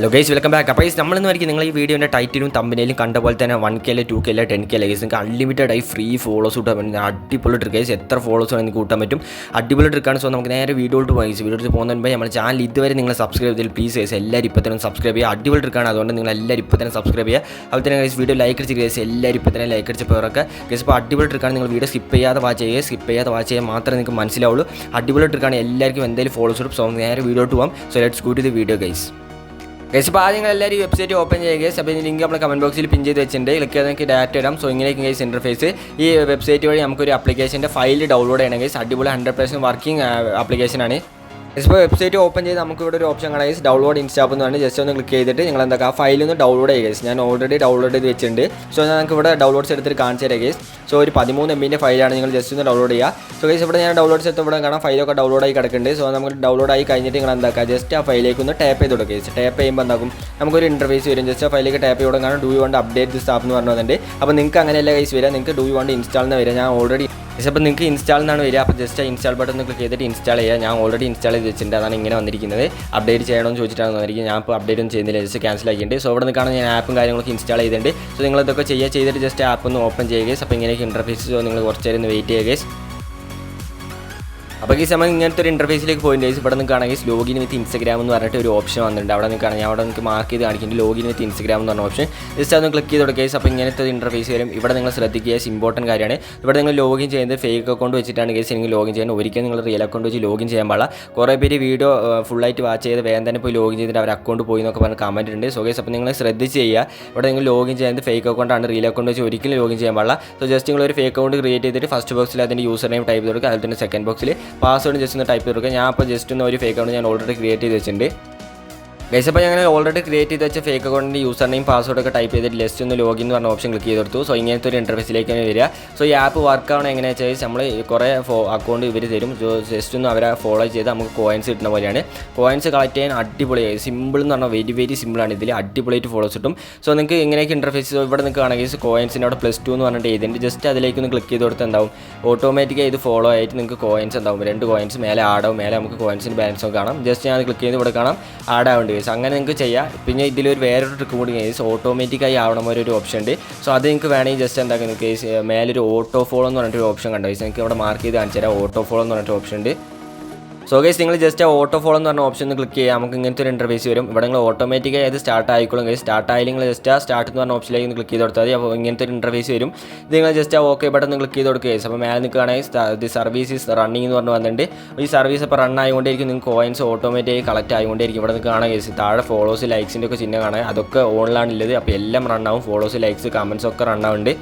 Hello guys, welcome back. അപ്പോൾ guys നമ്മളെന്ന് വരയ്ക്കും നിങ്ങൾ ഈ വീഡിയോൻ്റെ ടൈറ്റിലും തമ്പനയിലും കണ്ട പോലെ തന്നെ 1K 2K 10K ഗൈസ് നിങ്ങൾക്ക് അൺലിമിറ്റഡ് ആയി ഫ്രീ ഫോളോസ് കൂട്ടാൻ പറ്റും. അടിപൊളി ട്രിക്ക് ഗൈസ്, എത്ര ഫോളോസ് വേണമെങ്കിൽ കൂട്ടാൻ പറ്റും. അടിപൊളി ട്രിക്കാണ്. സോ നമുക്ക് നേരെ വീഡിയോട്ട് പോയി വീഡിയോട്ട് പോകുന്നതിന് മുമ്പ് നമ്മുടെ ചാനൽ ഇതുവരെ നിങ്ങൾ സബ്സ്ക്രൈബ് ചെയ്താൽ പ്ലീസ് ഗൈസ് എല്ലാവരും ഇപ്പോൾ തന്നെ സബ്സ്ക്രൈബ് ചെയ്യുക. അടിപൊളി ട്രിക്കാണ്, അതുകൊണ്ട് നിങ്ങൾ എല്ലാവരും ഇപ്പോൾ തന്നെ സബ്സ്ക്രൈബ് ചെയ്യുക. അതുപോലെ തന്നെ ഗൈസ് വീഡിയോ ലൈക്ക് അടിച്ച് ഗൈസ് എല്ലാവരും ഇപ്പോൾ തന്നെ ലൈക്ക് അടിച്ച് പോയവരൊക്കെ ഗൈസ് ഇപ്പോൾ അടിപൊളി ട്രിക്കാണ്. നിങ്ങൾ വീഡിയോ സ്കിപ്പ് ചെയ്യാതെ വാച്ച് ചെയ്യാൻ മാത്രമേ നിങ്ങൾക്ക് മനസ്സിലാവുള്ളൂ. അടിപൊളി ട്രിക്കാണ്, എല്ലാവർക്കും എന്തായാലും ഫോളോസ് കിട്ടും. സോ നേരെ വീഡിയോട്ട് പോകാം. So let's go to the video guys. Guys ഇപ്പോൾ ആദ്യം എല്ലാവരും വെബ്സൈറ്റ് ഓപ്പൺ ചെയ്യുക ഗൈസ്. അപ്പോൾ ലിങ്ക് നമ്മൾ കമൻറ്റ് ബോക്സിൽ പിൻ ചെയ്ത് വെച്ചിട്ടുണ്ട്. ക്ലിക്ക് ചെയ്ത് നമുക്ക് ഡാറ്റ ഇടാം. സോ ഇങ്ങനെയൊക്കെ ഗൈസ് ഇൻ്റർഫേസ്. ഈ വെബ്സൈറ്റ് വഴി നമുക്കൊരു ആപ്ലിക്കേഷൻ്റെ ഫയൽ ഡൗൺലോഡ് ചെയ്യണം ഗൈസ്. അടിപൊളി 100% വർക്കിംഗ് ആപ്ലിക്കേഷനാണ്. ഇപ്പോൾ വെബ്സൈറ്റ് ഓപ്പൺ ചെയ്ത് നമുക്ക് ഇവിടെ ഒരു ഓപ്ഷൻ കാണാം ഗൈസ്, ഡൗൺലോഡ് ഇൻസ്റ്റാപ്പ് എന്ന് പറഞ്ഞാൽ ജസ്റ്റ് ഒന്ന് ക്ലിക്ക് ചെയ്തിട്ട് നിങ്ങൾ എന്താ ആ ഫയൽ ഒന്ന് ഡൗൺലോഡ് ചെയ്യുക ഗൈസ്. ഞാൻ ഓൾറെഡി ഡൗൺലോഡ് ചെയ്ത് വെച്ചിട്ടുണ്ട്. സോ നമുക്ക് ഇവിടെ ഡൗൺലോഡ്സ് എടുത്തിട്ട് കാണിച്ചു തരാം ഗൈസ്. സോ ഒരു 13 MB ഫയലാണ്, നിങ്ങൾ ജസ്റ്റ് ഒന്ന് ഡൗൺലോഡ് ചെയ്യുക. സോ ഗൈസ് ഇവിടെ ഞാൻ ഡൗൺലോഡ്സ് എടുത്ത് ഇവിടെ കാണാം ഫയലൊക്കെ ഡൗൺലോഡ് ആയി കിടക്കുന്നുണ്ട്. സോ നമുക്ക് ഡൗൺലോഡ് ആയി കഴിഞ്ഞിട്ട് നിങ്ങൾ എന്താക്കുക ജസ്റ്റ് ആ ഫയലിലേക്ക് ഒന്ന് ടാപ്പ് ചെയ്ത് കൊടുക്കുക ഗൈസ്. ടാപ്പ് ചെയ്യുമ്പോൾ എന്താക്കും നമുക്കൊരു ഇൻ്റർഫേസ് വരും. ജസ്റ്റ് ആ ഫയലിലേക്ക് ടാപ്പ് ചെയ്ത് കൊടുക്കാൻ do you want update this app എന്ന് പറഞ്ഞിട്ടുണ്ട്. അപ്പോൾ നിങ്ങൾക്ക് അങ്ങനെയല്ല ഗൈസ് വരിക, നിങ്ങൾക്ക് ഡു യു വാണ്ട് ഇൻസ്റ്റാൾ എന്ന് വരിക. ഞാൻ ഓൾറെഡി അപ്പോൾ നിങ്ങൾക്ക് ഇൻസ്റ്റാൾ എന്നാണ് വരിക. അപ്പോൾ ജസ്റ്റ് ഇൻസ്റ്റാൾ ബട്ടൺ ക്ലിക്ക് ചെയ്തിട്ട് ഇൻസ്റ്റാൾ ചെയ്യുക. ഞാൻ ഓൾറെഡി ഇൻസ്റ്റാൾ ചെയ്ത് വെച്ചിട്ടുണ്ട്, അതാണ് ഇങ്ങനെ വന്നിരിക്കുന്നത്. അപ്ഡേറ്റ് ചെയ്യണമെന്ന് ചോദിച്ചിട്ടാണ് വന്നിരിക്കുന്നത്. ഞാൻ ഇപ്പോൾ അപ്ഡേറ്റ് ഒന്നും ചെയ്യുന്നില്ല, ജസ്റ്റ് ക്യാൻസൽ ആക്കിയിട്ടുണ്ട്. സോ ഇവിടെ നിൽക്കുകയാണ് ഞാൻ ആപ്പും കാര്യങ്ങളൊക്കെ ഇൻസ്റ്റാൾ ചെയ്തിട്ടുണ്ട്. സോ നിങ്ങളിതൊക്കെ ചെയ്തിട്ട് ജസ്റ്റ് ആപ്പ് ഒന്ന് ഓപ്പൺ ചെയ്യുക. അപ്പോൾ ഇങ്ങനെയൊക്കെ ഇൻ്റർഫേസ്. സോ നിങ്ങൾ കുറച്ച് നേരം ഒന്ന് വെയിറ്റ് ചെയ്യുക. അപ്പോൾ ഈ സമയം ഇങ്ങനത്തെ ഒരു ഇൻ്റർഫേസിലേക്ക് പോയിന്റ് ഗൈസ്. ഇവിടെ നിൽക്കുകയാണെങ്കിൽ ലോഗിൻ വിത്ത് ഇൻസ്റ്റാഗ്രാം എന്ന് പറഞ്ഞിട്ട് ഒരു ഓപ്ഷൻ വന്നിട്ടുണ്ട്. അവിടെ നിൽക്കുകയാണ് ഞാൻ അവിടെ നിങ്ങൾക്ക് മാർക്ക് ചെയ്ത് കാണിക്കുന്നുണ്ട് ലോഗിൻ വിത്ത് ഇൻസ്റ്റാഗ്രാം എന്ന് പറഞ്ഞ ഓപ്ഷൻ. ജസ്റ്റ് അതൊന്ന് ക്ലിക്ക് ചെയ്ത് കൊടുക്കുക ഗൈസ്. അപ്പോൾ ഇങ്ങനത്തെ ഒരു ഇൻ്റർഫേസ് വരും. ഇവിടെ നിങ്ങൾ ശ്രദ്ധിക്കുക, ഇമ്പോർട്ടൻറ്റ് കാര്യമാണ്. ഇവിടെ നിങ്ങൾ ലോഗിൻ ചെയ്യുന്നത് ഫേക്ക് അക്കൗണ്ട് വെച്ചിട്ടാണ് ഗൈസ് എനിക്ക് ലോഗിൻ ചെയ്യുന്നത്. ഒരിക്കലും നിങ്ങൾ റിയൽ അക്കൗണ്ട് വെച്ച് ലോഗിൻ ചെയ്യാൻ പാടില്ല. കുറേ പേര് വീഡിയോ ഫുള്ളായിട്ട് വാച്ച് ചെയ്ത് വേഗം തന്നെ പോയി ലോഗിൻ ചെയ്തിട്ട് അവർ അക്കൗണ്ട് പോയി എന്നൊക്കെ പറഞ്ഞ് കമൻറ്റ് ഉണ്ട്. സോ ഗൈസ് അപ്പോൾ നിങ്ങൾ ശ്രദ്ധിച്ച് ചെയ്യുക. ഇവിടെ നിങ്ങൾ ലോഗിൻ ചെയ്യുന്നത് ഫേക്ക് അക്കൗണ്ടാണ്, റിയൽ അക്കൗണ്ട് വെച്ച് ഒരിക്കലും ലോഗിൻ ചെയ്യാൻ പാടില്ല. സോ ജസ്റ്റ് നിങ്ങൾ ഒരു ഫേക്ക് അക്കൗണ്ട് ക്രിയേറ്റ് ചെയ്തിട്ട് ഫസ്റ്റ് ബോക്സിൽ അതിൻ്റെ യൂസർ നെയിം ടൈപ്പ് ചെയ്ത് കൊടുക്കുക. അതുപോലെ തന്നെ സെക്കൻഡ് ബോക്സിൽ പാസ്വേഡ് ജസ്റ്റ് ടൈപ്പ് ചെയ്ത് കൊടുക്കുക. ഞാൻ അപ്പോൾ ജസ്റ്റ് ഒന്ന് ഒരു ഫേക്ക് അക്കൗണ്ട് ഞാൻ ഓൾറെഡി ക്രിയേറ്റ് ചെയ്ത് വെച്ചിട്ടുണ്ട് ഗൈസ്. അപ്പോൾ ഞാൻ ഓൾറെഡി ക്രിയേറ്റ് ചെയ്ത് വെച്ച ഫേക്ക് അക്കൗണ്ടിൻ്റെ യൂസർ നെയിം പാസ്വേഡൊക്കെ ടൈപ്പ് ചെയ്തിട്ട് ജസ്റ്റ് ഒന്ന് ലോഗിൻ എന്ന് പറഞ്ഞ ഓപ്ഷൻ ക്ലിക്ക് ചെയ്ത് കൊടുത്തു. സോ ഇങ്ങനത്തെ ഒരു ഇൻ്റർഫേസിലേക്കാണ് വരിക. സോ ഈ ആപ്പ് വർക്ക് ആവണം എങ്ങനെയാണെന്ന് വെച്ചാൽ നമ്മൾ കുറേ അക്കൗണ്ട് ഇവർ തരും. ജസ്റ്റ് ഒന്ന് അവരെ ഫോളോ ചെയ്ത് നമുക്ക് കോയിൻസ് കിട്ടുന്ന പോലെയാണ്. കോയിൻസ് കളക്ട് ചെയ്യാൻ അടിപൊളിയായി സിമ്പിൾ എന്ന് പറഞ്ഞാൽ വെരി സിമ്പിളാണ്. ഇതിൽ അടിപൊളിയായിട്ട് ഫോളോസ് കിട്ടും. സോ നിങ്ങൾക്ക് ഇങ്ങനെയൊക്കെ ഇൻ്റർഫേസ് ഇവിടെ നിൽക്കുകയാണെങ്കിൽ കോയിൻസിൻ്റെ അവിടെ +2 എന്ന് പറഞ്ഞിട്ട് എഴുതിയിട്ട് ജസ്റ്റ് അതിലേക്ക് ഒന്ന് ക്ലിക്ക് ചെയ്ത് കൊടുത്ത് എന്താവും ഓട്ടോമാറ്റിക്കായി ഇത് ഫോളോ ആയിട്ട് നിങ്ങൾക്ക് കോയിൻസ് എന്താവും 2 കോയിൻസ് മേലെ ആഡാവും. മേലെ നമുക്ക് കോയിൻസിൻ്റെ ബാലൻസ് ഒക്കെ കാണാം. ജസ്റ്റ് ഞാൻ ക്ലിക്ക് ചെയ്ത് ഇവിടെ കാണാം ആഡ് ആവേണ്ടി ഗൈസ്. അങ്ങനെ നിങ്ങൾക്ക് ചെയ്യാം. പിന്നെ ഇതിലൊരു വേറൊരു ട്രിക്ക് കൂടി ഗൈസ്, ഓട്ടോമാറ്റിക്കായി ആവണം ഒരു ഓപ്ഷൻ ഉണ്ട്. സോ അത് നിങ്ങൾക്ക് വേണമെങ്കിൽ ജസ്റ്റ് എന്താക്കുന്നത് ഗൈസ് മേലൊരു ഓട്ടോ ഫോളോ എന്ന് പറഞ്ഞിട്ടൊരു ഓപ്ഷൻ കണ്ടോ ഗൈസ്. എനിക്ക് ഇവിടെ മാർക്ക് ചെയ്ത് കാണിച്ചു തരാം. ഓട്ടോ ഫോളോ എന്ന് പറഞ്ഞിട്ട് ഓപ്ഷൻ ഉണ്ട്. സോ ഗൈസ് നിങ്ങൾ ജസ്റ്റ് ഓട്ടോ ഫോളോ എന്ന് പറഞ്ഞ ഓപ്ഷൻ ക്ലിക്ക് ചെയ്യുക. നമുക്ക് ഇങ്ങനത്തെ ഒരു ഇൻ്റർഫേസ് വരും. ഇവിടെ നിങ്ങൾ ഓട്ടോമാറ്റിക്കായി അത് സ്റ്റാർട്ട് ആയിക്കോളും ഗൈസ്. സ്റ്റാർട്ട് ആയാലും നിങ്ങൾ ജസ്റ്റ് സ്റ്റാർട്ട് എന്ന് പറഞ്ഞ ഓപ്ഷനിലേക്ക് ക്ലിക്ക് ചെയ്ത് കൊടുത്താൽ മതി. അപ്പോൾ ഇങ്ങനത്തെ ഒരു ഇൻ്റർഫേസ് വരും. ഇത് നിങ്ങൾ ജസ്റ്റ് ഓക്കെ ബട്ടൺ ക്ലിക്ക് ചെയ്ത് കൊടുക്കുക ഗൈസ്. അപ്പോൾ മേലെ നിൽക്കുകയാണെങ്കിൽ ദി സർവീസ് ഈസ് റണ്ണിങ് എന്ന് പറഞ്ഞ് വന്നിട്ടുണ്ട്. ഈ സർവീസ് അപ്പോൾ റൺ ആയതുകൊണ്ടിരിക്കും നിങ്ങൾക്ക് കോയിൻസ് ഓട്ടോമാറ്റിക്കായി കളക്ട് ആയിക്കൊണ്ടിരിക്കും. ഇവിടെ നിന്ന് കാണാം ഗൈസ് താഴെ ഫോളോസ് ലൈക്സിൻ്റെ ഒക്കെ ചിഹ്നം കാണാം. അതൊക്കെ ഓണിലാണുള്ളത്. അപ്പോൾ എല്ലാം റണ്ണാവും. ഫോളോസ് ലൈക്സ് കമൻസ് ഒക്കെ റണ്ണാവുന്നുണ്ട്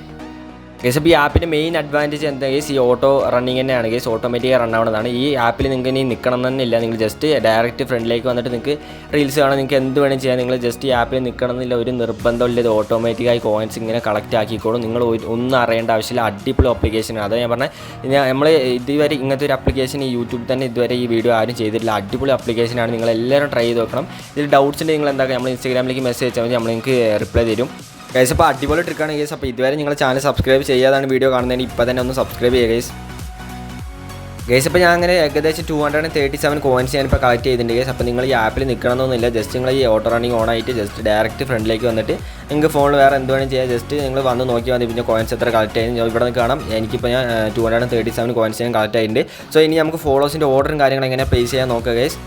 ഗൈസ്. അപ്പോൾ ഈ ആപ്പിൻ്റെ മെയിൻ അഡ്വാൻറ്റേജ് എന്താ ഗൈസ്, ഈ ഓട്ടോ റണ്ണിങ് തന്നെയാണ് ഗൈസ്. ഓട്ടോമാറ്റിക്കായി റൺ ആവുന്നതാണ്. ഈ ആപ്പിൽ നിങ്ങൾക്ക് ഇനി നിൽക്കണം എന്നില്ല. നിങ്ങൾ ജസ്റ്റ് ഡയറക്റ്റ് ഫ്രണ്ടിലേക്ക് വന്നിട്ട് നിങ്ങൾക്ക് റീൽസ് കാണാൻ നിങ്ങൾക്ക് എന്ത് വേണം ചെയ്യാം. നിങ്ങൾ ജസ്റ്റ് ഈ ആപ്പിൽ നിൽക്കണം എന്നില്ല, ഒരു നിർബന്ധമില്ല. ഇത് ഓട്ടോമാറ്റിക്കായി കോയിൻസ് ഇങ്ങനെ കളക്ട് ആക്കിക്കോളും. നിങ്ങൾ ഒന്നും അറിയേണ്ട ആവശ്യമില്ല. അടിപൊളി ആപ്ലിക്കേഷനാണ്. അതാണ് ഞാൻ പറഞ്ഞത്. നമ്മൾ ഇതുവരെ ഇങ്ങനത്തെ ഒരു ആപ്ലിക്കേഷൻ ഈ യൂട്യൂബിൽ തന്നെ ഇതുവരെ ഈ വീഡിയോ ആരും ചെയ്തിട്ടില്ല. അടിപൊളി ആപ്ലിക്കേഷനാണ്. നിങ്ങൾ എല്ലാവരും ട്രൈ ചെയ്ത് നോക്കണം. ഇതിൽ ഡൗട്ട്സ് ഉണ്ടെങ്കിൽ നിങ്ങൾ എന്താക്കുക നമ്മൾ ഇൻസ്റ്റാഗ്രാമിലേക്ക് മെസ്സേജ് അയച്ചാൽ മതി, നമ്മൾ നിങ്ങൾക്ക് റിപ്ലൈ തരും ഗൈസ്. അപ്പോൾ അടിപൊളി ട്രിക്കാണ് ഗൈസ്. അപ്പോൾ ഇതുവരെ നിങ്ങൾ ചാനൽ സബ്സ്ക്രൈബ് ചെയ്യാതാണ് വീഡിയോ കാണുന്നതിന് ഇപ്പോൾ തന്നെ ഒന്ന് സബ്സ്ക്രൈബ് ചെയ്യുക ഗൈസ്. അപ്പോൾ ഞാൻ അങ്ങനെ ഏകദേശം 237 കോയിൻസ് ഞാനിപ്പോൾ കളക്ട് ചെയ്തിട്ടുണ്ട് ഗൈസ്. അപ്പോൾ നിങ്ങൾ ഈ ആപ്പിൽ നിൽക്കണമെന്നൊന്നുമില്ല. ജസ്റ്റ് നിങ്ങൾ ഈ ഓട്ടോ റണ്ണിങ് ഓൺ ആയിട്ട് ജസ്റ്റ് ഡയറക്റ്റ് ഫ്രണ്ടിലേക്ക് വന്നിട്ട് നിങ്ങൾക്ക് ഫോണിൽ വേറെ എന്ത് വേണം ചെയ്യാം. ജസ്റ്റ് നിങ്ങൾ വന്ന് നോക്കിയാൽ മതി. പിന്നെ കോയിൻസ് എത്ര കളക്ട് ചെയ്യുന്നത് ഇവിടെ നിന്ന് കാണാം. എനിക്കിപ്പോൾ ഞാൻ 237 കോയിൻസ് ഞാൻ കളക്ട് ആയിട്ടുണ്ട്. സോ ഇനി നമുക്ക് ഫോളോസിൻ്റെ ഓർഡറും കാര്യങ്ങളും എങ്ങനെ പ്ലേസ് ചെയ്യാൻ നോക്കുക ഗൈസ്.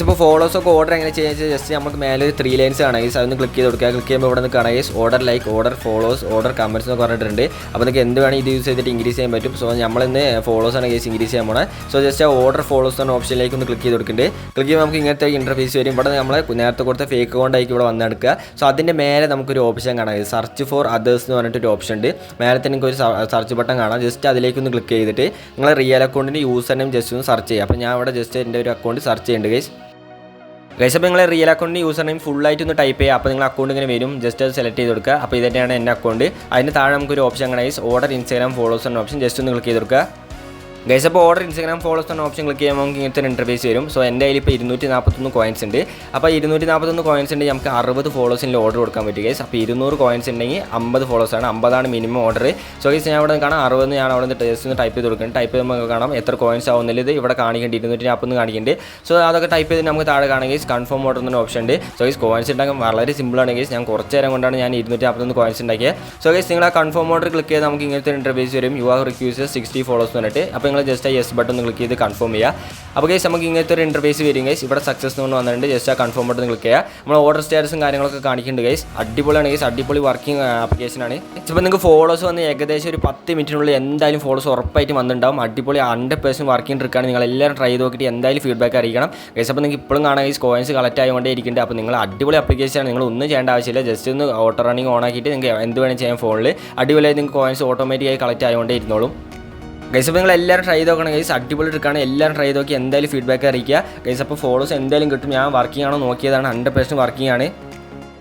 ഇപ്പോൾ ഫോളോസൊക്കെ ഓർഡർ എങ്ങനെ ചെയ്യുക ജസ്റ്റ് നമുക്ക് മേലെ 3 ലൈൻസ് കാണാം ഗൈസ്. അതൊന്ന് ക്ലിക്ക് ചെയ്ത് കൊടുക്കുക. ക്ലിക്ക് ചെയ്യുമ്പോൾ ഇവിടെ നിന്ന് കാണാം guys order like, order follows, order comments എന്നൊക്കെ പറഞ്ഞിട്ടുണ്ട്. അപ്പോൾ നിങ്ങൾക്ക് എന്ത് വേണം ഇത് യൂസ് ചെയ്തിട്ട് ഇൻക്രീസ് ചെയ്യാൻ പറ്റും. സോ നമ്മളിന്ന് ഫോളോസാണ് ഗൈസ് ഇൻക്രീസ് ചെയ്യാൻ പോണത്. സോ ജസ്റ്റ് ഓർഡർ ഫോളോസ് എന്ന ഓപ്ഷനിലേക്ക് ഒന്ന് ക്ലിക്ക് ചെയ്ത് കൊടുക്കുന്നുണ്ട്. ക്ലിക്ക് ചെയ്യുമ്പോൾ നമുക്ക് ഇങ്ങനത്തെ ഇൻ്റർഫേസ് വരും. ഇവിടെ നമ്മൾ നേരത്തെ കൊടുത്ത ഫേക്ക് അക്കൗണ്ടായിരിക്കും ഇവിടെ വന്നെടുക്കുക. സോ അതിൻ്റെ മേലെ നമുക്കൊരു ഓപ്ഷൻ കാണാം, സെർച്ച് ഫോർ അതേഴ്സ് എന്ന് പറഞ്ഞിട്ടൊരു ഓപ്ഷൻ ഉണ്ട്. മേലെ തന്നെ നിങ്ങൾക്ക് ഒരു സെർച്ച് ബട്ടൺ കാണാം. ജസ്റ്റ് അതിലേക്ക് ഒന്ന് ക്ലിക്ക് ചെയ്തിട്ട് നിങ്ങൾ റിയൽ അക്കൗണ്ടിൻ്റെ യൂസർ നെയിം ജസ്റ്റ് ഒന്ന് സെർച്ച് ചെയ്യുക. അപ്പോൾ ഞാൻ ഇവിടെ ജസ്റ്റ് എൻ്റെ ഒരു അക്കൗണ്ട് സെർച്ച് ചെയ്യുന്നുണ്ട് ഗൈസ്. അപ്പോൾ നിങ്ങൾ റിയൽ അക്കൗണ്ടിൻ്റെ യൂസർ നെയിം ഫുള്ളായിട്ട് ഒന്ന് ടൈപ്പ് ചെയ്യുക. അപ്പോൾ നിങ്ങൾ അക്കൗണ്ട് ഇങ്ങനെ വരും. ജസ്റ്റ് അത് സെലക്ട് ചെയ്ത് കൊടുക്കുക. അപ്പോൾ ഇത് തന്നെയാണ് എൻ്റെ അക്കൗണ്ട്. അതിന് താഴെ നമുക്കൊരു ഓപ്ഷൻ കാണാം ഓർഡർ ഇൻസ്റ്റാഗ്രാം ഫോളോസ് എന്ന ഓപ്ഷൻ ജസ്റ്റ് ഒന്ന് ക്ലിക്ക് ചെയ്ത് കൊടുക്കുക. ഗൈസ് അപ്പോൾ ഓർഡർ ഇൻസ്റ്റാഗ്രാം ഫോളോസ് എന്ന ഓപ്ഷൻ ക്ലിക്ക് ചെയ്യുമ്പോൾ നമുക്ക് ഇങ്ങനത്തെ ഒരു ഇൻ്റർഫേസ് വരും. സോ എൻ്റെ കയ്യിൽ ഇപ്പോൾ 241 കോയിൻസ് ഉണ്ട്. അപ്പോൾ 241 കോയിൻസ് ഉണ്ടെങ്കിൽ നമുക്ക് 60 ഫോളോസിൻ്റെ ഓർഡർ കൊടുക്കാൻ പറ്റും ഗൈസ്. അപ്പോൾ 200 കോയിൻസ് ഉണ്ടെങ്കിൽ 50 ഫോളോസാണ്, 50 മിനിമം ഓർഡർ. സോ ഗൈസ് ഞാൻ ഇവിടെ കാണാം 60 ഞാൻ അവിടെ നിന്ന് ടേസ്റ്റ് ഒന്ന് ടൈപ്പ് ചെയ്ത് കൊടുക്കുന്നുണ്ട്. ടൈപ്പ് ചെയ്യുമ്പോൾ നമുക്ക് കാണാം എത്ര കോയിൻസ് ആവുന്നില്ല. ഇത് ഇവിടെ കാണിക്കേണ്ടി 240 കാണിക്കുന്നുണ്ട്. സോ അതൊക്കെ ടൈപ്പ് ചെയ്ത് നമുക്ക് താഴെ കാണാം ഗൈസ് കൺഫേം ഓർഡർ എന്നൊരു ഓപ്ഷൻ ഉണ്ട്. സോ ഗൈസ് കോയിൻസ് ഉണ്ടാക്കാൻ വളരെ സിമ്പിളാണ് ഗൈസ്. ഞാൻ കുറച്ച് നേരം കൊണ്ടാണ് ഞാൻ 241 കോയിൻസ് ഉണ്ടാക്കിയത്. സോ ഗൈസ് നിങ്ങൾ ആ കൺഫേം ഓർഡർ ക്ലിക്ക് ചെയ്ത് നമുക്ക് ഇങ്ങനത്തെ ഒരു ഇൻ്റർഫേസ് വരും. യു ആർ റിക്വസ്റ്റ് 60 ഫോളോസ് എന്ന് പറഞ്ഞിട്ട്. അപ്പോൾ നിങ്ങൾ ജസ്റ്റ് ആ യെസ് ബട്ടൺ ഒന്ന് ക്ലിക്ക് ചെയ്ത് കൺഫേം ചെയ്യുക. അപ്പോൾ ഗൈസ് നമുക്ക് ഇങ്ങനത്തെ ഒരു ഇൻ്റർഫേസ് വരും ഗൈസ്. ഇവിടെ സക്സസ് എന്ന് വന്നിട്ടുണ്ട്. ജസ്റ്റ് ആ കൺഫേം ബട്ടൺ ക്ലിക്ക് ചെയ്യുക. നമ്മൾ ഓർഡർ സ്റ്റാറ്റസും കാര്യങ്ങളൊക്കെ കാണിക്കുന്നുണ്ട് ഗൈസ്. അടിപൊളിയാണ് ഗൈസ്, അടിപൊളി വർക്കിംഗ് ആപ്ലിക്കേഷനാണ്. ഇപ്പോൾ നിങ്ങൾക്ക് ഫോളോസ് വന്ന് ഏകദേശം ഒരു 10 മിനിറ്റിനുള്ളിൽ എന്തായാലും ഫോളോസ് ഉറപ്പായിട്ട് വന്നിട്ടുണ്ടാവും. അടിപൊളി 100% വർക്കിംഗ് ട്രിക്കാണ്. നിങ്ങൾ എല്ലാവരും ട്രൈ ചെയ്ത് നോക്കിയിട്ട് എന്തായാലും ഫീഡ്ബാക്ക് അറിയിക്കണം ഗൈസ്. അപ്പോൾ നിങ്ങൾക്ക് ഇപ്പോഴും കാണാൻ ഗൈസ് കോയിൻസ് കളക്ട് ആയതുകൊണ്ടേ ഇരിക്കുന്നുണ്ട്. അപ്പോൾ നിങ്ങൾ അടിപൊളി ആപ്ലിക്കേഷനാണ്. നിങ്ങൾ ഒന്നും ചെയ്യേണ്ട ആവശ്യമില്ല. ജസ്റ്റ് ഒന്ന് ഓട്ടോ റണ്ണിങ് ഓൺ ആക്കിയിട്ട് നിങ്ങൾക്ക് എന്ത് വേണമെങ്കിൽ ചെയ്യാൻ ഫോണിൽ അടിപൊളിയായി നിങ്ങൾക്ക് കോയിൻസ് ഓട്ടോമാറ്റിക്കായി കളക്ട് ആയതുകൊണ്ടേ ഇരുന്നോളും ഗൈസ്. അപ്പോൾ നിങ്ങൾ എല്ലാവരും ട്രൈ ചെയ്ത് നോക്കണം ഗൈസ്. അടിപൊളി ട്രിക്കാണ്. എല്ലാവരും ട്രൈ ചെയ്ത് നോക്കി എന്തായാലും ഫീഡ്ബാക്ക് അറിയിക്കുക ഗൈസ്. അപ്പോൾ ഫോളോസ് എന്തായാലും കിട്ടും. ഞാൻ വർക്കിംഗ് ആണോ നോക്കിയതാണ്, 100% വർക്കിംഗ് ആണ്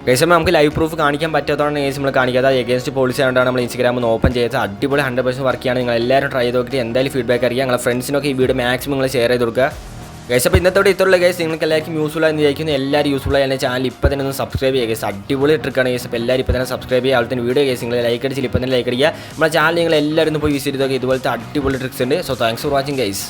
ഗൈസ്. അപ്പോൾ നമുക്ക് ലൈവ് പ്രൂഫ് കാണിക്കാൻ പറ്റാത്തതാണ് ഗൈസ് നമ്മൾ കാണിക്കാതെ. എഗേൻസ്റ്റ് പോളിസി ആയതുകൊണ്ടാണ് നമ്മൾ ഇൻസ്റ്റാഗ്രാം ഒന്ന് ഓപ്പൺ ചെയ്തത്. അടിപൊളി 100% വർക്കിയാണ്. നിങ്ങൾ എല്ലാവരും ട്രൈ ചെയ്ത് നോക്കിയിട്ട് എന്തായാലും ഫീഡ്ബാക്ക് അറിയിക്കുക. നിങ്ങളുടെ ഫ്രണ്ട്സിനൊക്കെ ഈ വീഡിയോ മാക്സിമം നിങ്ങൾ ഷെയർ ചെയ്ത് കൊടുക്കുക ഗൈസ്. അപ്പോൾ ഇന്നത്തോടെ ഇത്രയുള്ള ഗൈസ്. നിങ്ങൾക്ക് എല്ലാവർക്കും യൂസ്ഫുൾ ആയി വിചാരിക്കുന്നു. എല്ലാവരും യൂസ്ഫുൾ ആയി എൻ്റെ ചാനൽ ഇപ്പോൾ തന്നെ ഒന്ന് സബ്സ്ക്രൈബ് ചെയ്യുക ഗൈസ്. അടിപൊളി ട്രിക്കാണ് ഗൈസ്. അപ്പോൾ എല്ലാവരും ഇപ്പോൾ തന്നെ സബ്സ്ക്രൈബ് ചെയ്യുക. അതുപോലെ തന്നെ വീഡിയോ ഗൈസ് നിങ്ങൾ ലൈക്ക് അടിച്ചില്ല ഇപ്പോൾ തന്നെ ലൈക്ക് അടിക്കുക. നമ്മുടെ ചാനൽ നിങ്ങൾ എല്ലാവരും ഒന്ന് പോയി വിസിറ്റ് ചെയ്ത് നോക്കുക. ഇതുപോലത്തെ അടിപൊളി ട്രിക്സ് ഉണ്ട്. So thanks for watching guys.